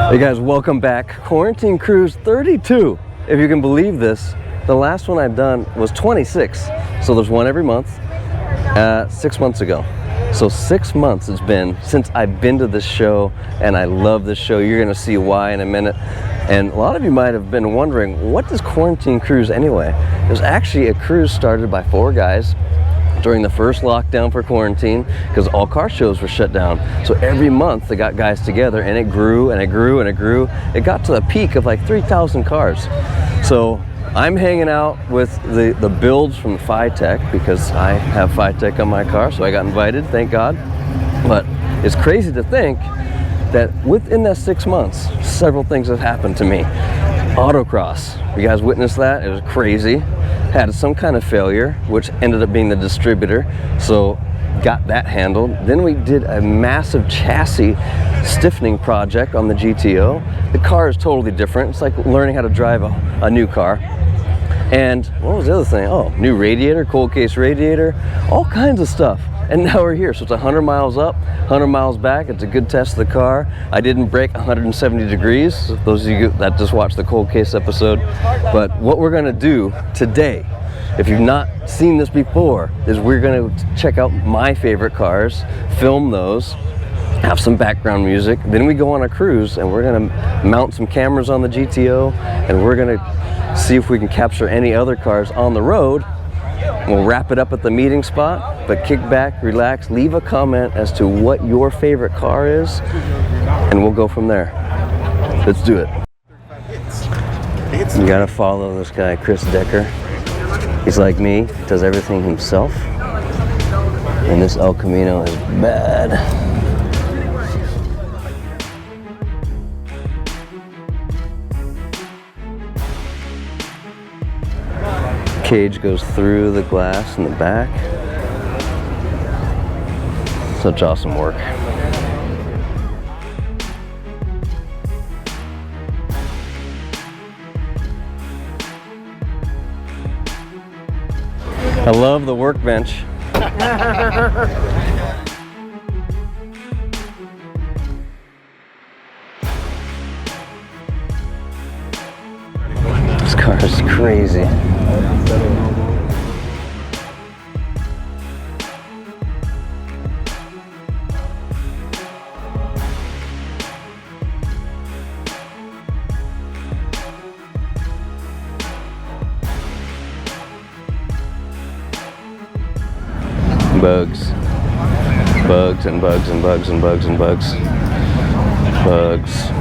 Hey guys, welcome back. Quarantine Cruise 32. If you can believe this, the last one I've done was 26. So there's one every month, 6 months ago. So 6 months it's been since I've been to this show, and I love this show. You're gonna see why in a minute. And a lot of you might have been wondering, what is Quarantine Cruise anyway? It was actually a cruise started by 4 guys during the first lockdown for quarantine, because all car shows were shut down. So every month they got guys together, and it grew and it grew and it grew. It got to a peak of like 3,000 cars. So I'm hanging out with the builds from Tech, because I have Tech on my car, so I got invited, thank God. But it's crazy to think that within that 6 months, several things have happened to me. Autocross, you guys witnessed that? It was crazy. Had some kind of failure, which ended up being the distributor, so got that handled. Then we did a massive chassis stiffening project on the GTO. The car is totally different. It's like learning how to drive a new car. And what was the other thing? Oh, new radiator, cold case radiator, all kinds of stuff. And now we're here, so it's 100 miles up, 100 miles back. It's a good test of the car. I didn't break 170 degrees, those of you that just watched the cold case episode. But what we're gonna do today, if you've not seen this before, is we're gonna check out my favorite cars, film those, have some background music, then we go on a cruise, and we're gonna mount some cameras on the GTO, and we're gonna see if we can capture any other cars on the road. We'll wrap it up at the meeting spot, but kick back, relax, leave a comment as to what your favorite car is, and we'll go from there. Let's do it. You gotta follow this guy, Chris Decker. He's like me, does everything himself, and this El Camino is bad. Cage goes through the glass in the back. Such awesome work. I love the workbench. This car is crazy. Bugs. Bugs and bugs and bugs and bugs and bugs. Bugs.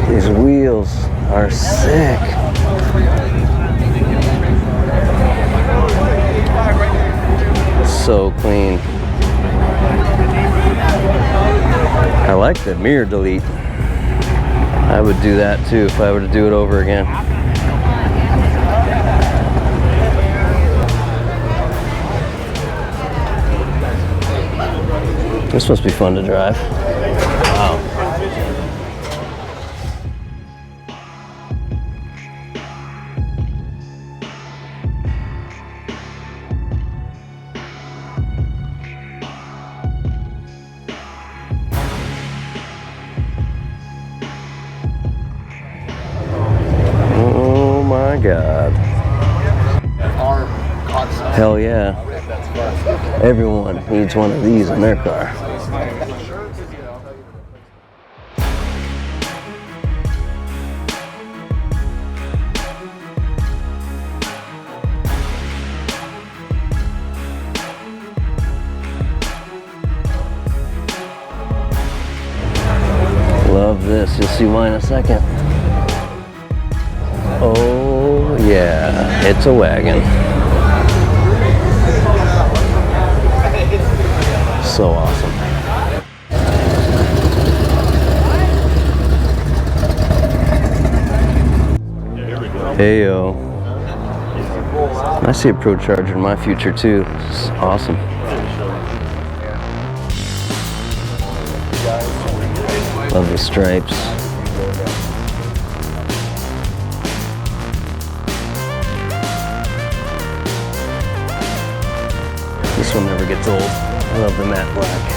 These wheels are sick. So clean. I like the mirror delete. I would do that too if I were to do it over again. This must be fun to drive. Wow. Oh my God. Hell yeah. Everyone needs one of these in their car. Love this. You'll see why in a second. Oh yeah, it's a wagon. So awesome. Ayo. I see a Pro Charger in my future too. It's awesome. Love the stripes. This one never gets old. I love the matte black.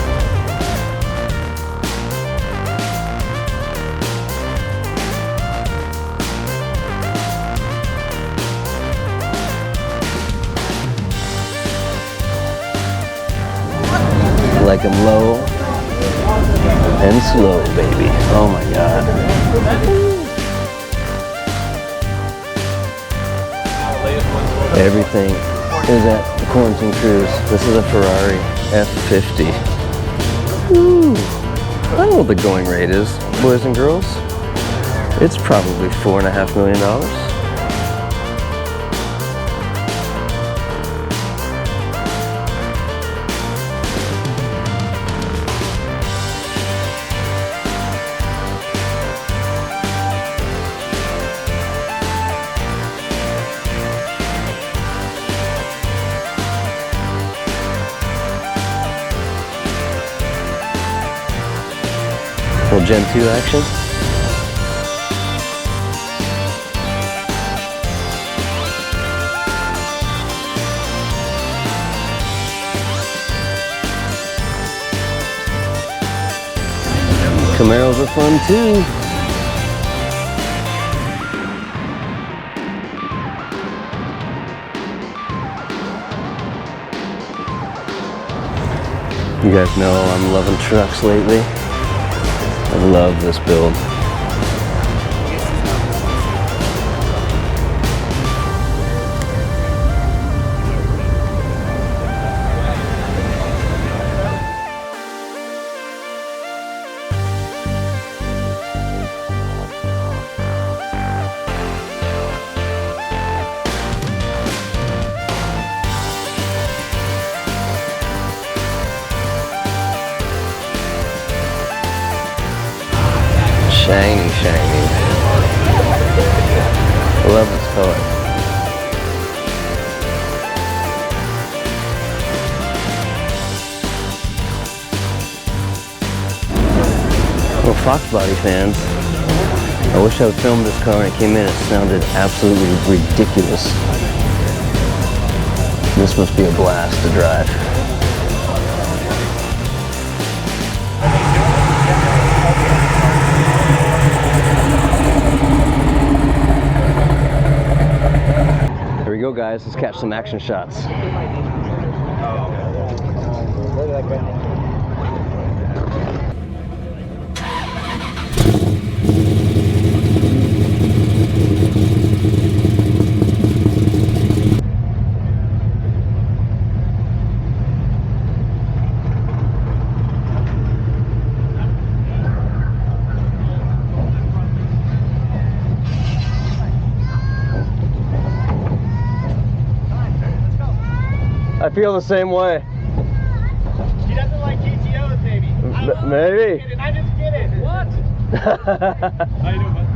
Like I'm low and slow, baby. Oh my God. Everything is at the Quarantine Cruise. This is a Ferrari F50. Ooh. I don't know what the going rate is, boys and girls. It's probably $4.5 million. Little Gen 2 action. Camaros are fun too. You guys know I'm loving trucks lately. I love this build. Shiny, shiny. I love this color. Well, Fox Body fans, I wish I would film this car when it came in. It sounded absolutely ridiculous. This must be a blast to drive. Here we go, guys. Let's catch some action shots. I feel the same way. She doesn't like GTOs, maybe. Maybe. I just get it. What? How you doing, bud?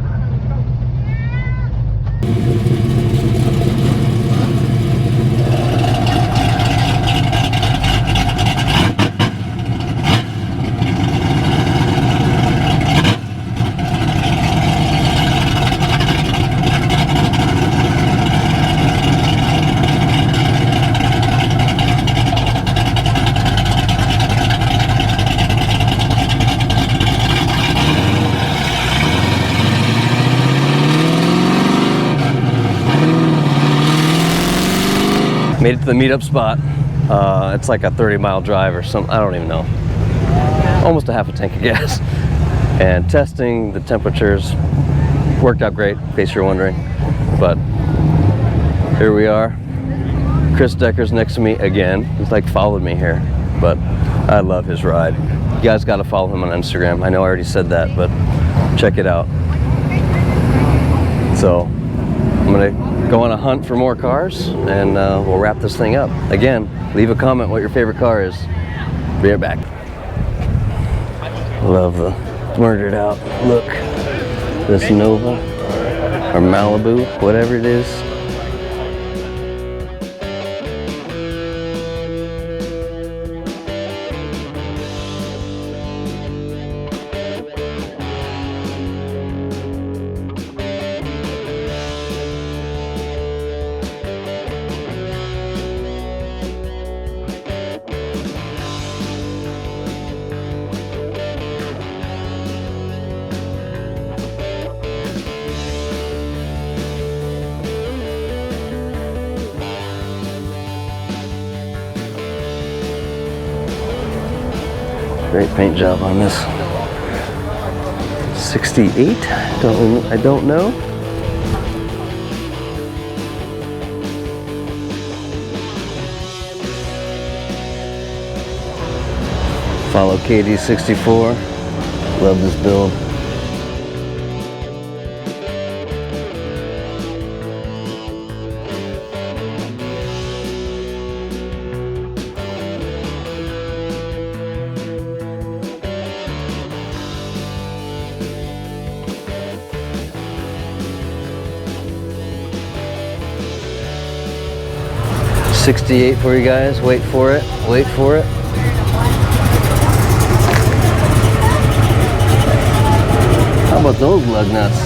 Made it to the meetup spot. It's like a 30-mile drive or something. I don't even know. Almost a half a tank of gas. And testing the temperatures worked out great, in case you're wondering. But here we are. Chris Decker's next to me again. He's like followed me here, but I love his ride. You guys got to follow him on Instagram. I know I already said that, but check it out. So I'm gonna go on a hunt for more cars, and we'll wrap this thing up. Again, leave a comment what your favorite car is. Be right back. Love the murdered out look. This Nova. or Malibu, whatever it is. Great paint job on this. 68? I don't know. Follow KD64. Love this build. $68 for you guys. Wait for it. Wait for it. How about those lug nuts?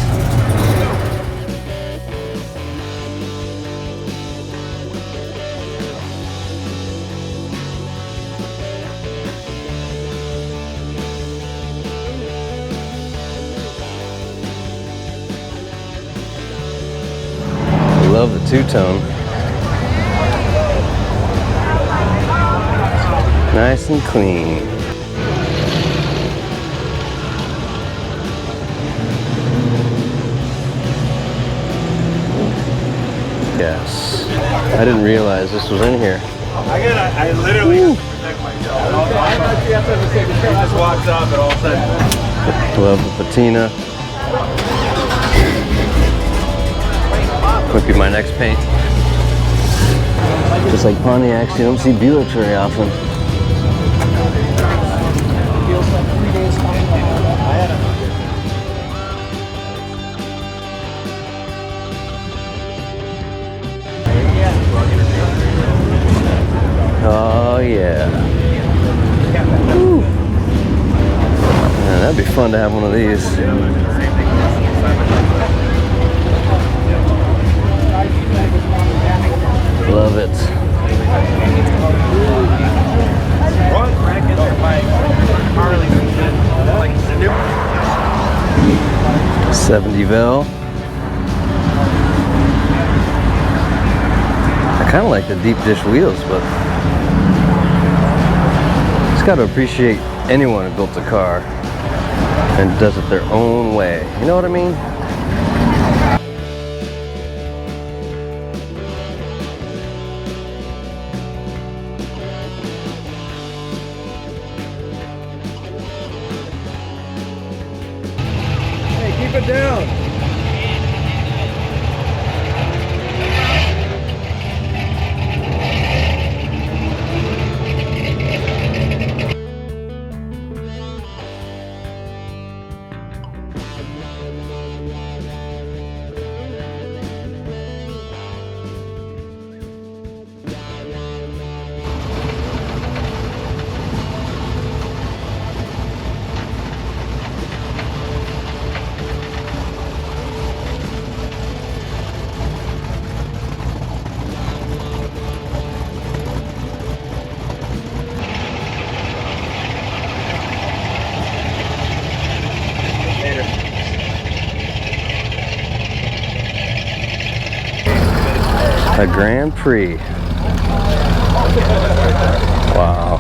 I love the two-tone. Nice and clean. Yes. I didn't realize this was in here. I literally have to protect myself. He just walks up and all of a sudden. Love the patina. Could be my next paint. Just like Pontiacs, you don't see Buicks very often. Oh yeah. Woo. Man, that'd be fun to have one of these. Love it. 70 vel. I kind of like the deep dish wheels, but just got to appreciate anyone who built a car and does it their own way. You know what I mean? Keep it down. A Grand Prix. Wow.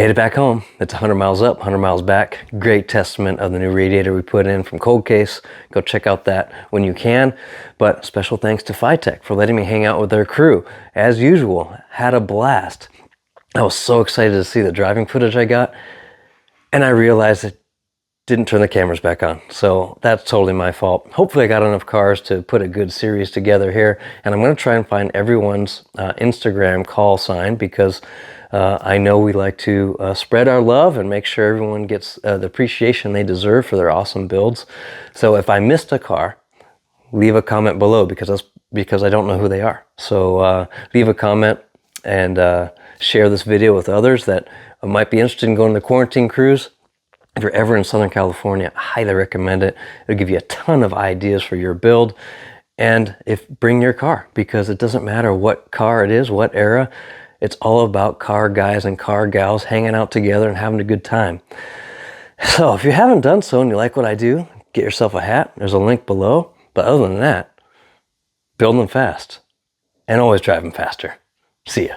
made it back home. It's 100 miles up, 100 miles back. Great testament of the new radiator we put in from Cold Case. Go check out that when you can. But special thanks to Phytech for letting me hang out with their crew. As usual, had a blast. I was so excited to see the driving footage I got, and I realized I didn't turn the cameras back on. So that's totally my fault. Hopefully I got enough cars to put a good series together here, and I'm going to try and find everyone's Instagram call sign, because I know we like to spread our love and make sure everyone gets the appreciation they deserve for their awesome builds. So if I missed a car, leave a comment below, because I don't know who they are. So leave a comment and share this video with others that might be interested in going on the quarantine cruise. If you're ever in Southern California, I highly recommend it. It'll give you a ton of ideas for your build. And bring your car, because it doesn't matter what car it is, what era. It's all about car guys and car gals hanging out together and having a good time. So if you haven't done so and you like what I do, get yourself a hat. There's a link below. But other than that, build them fast and always drive them faster. See ya.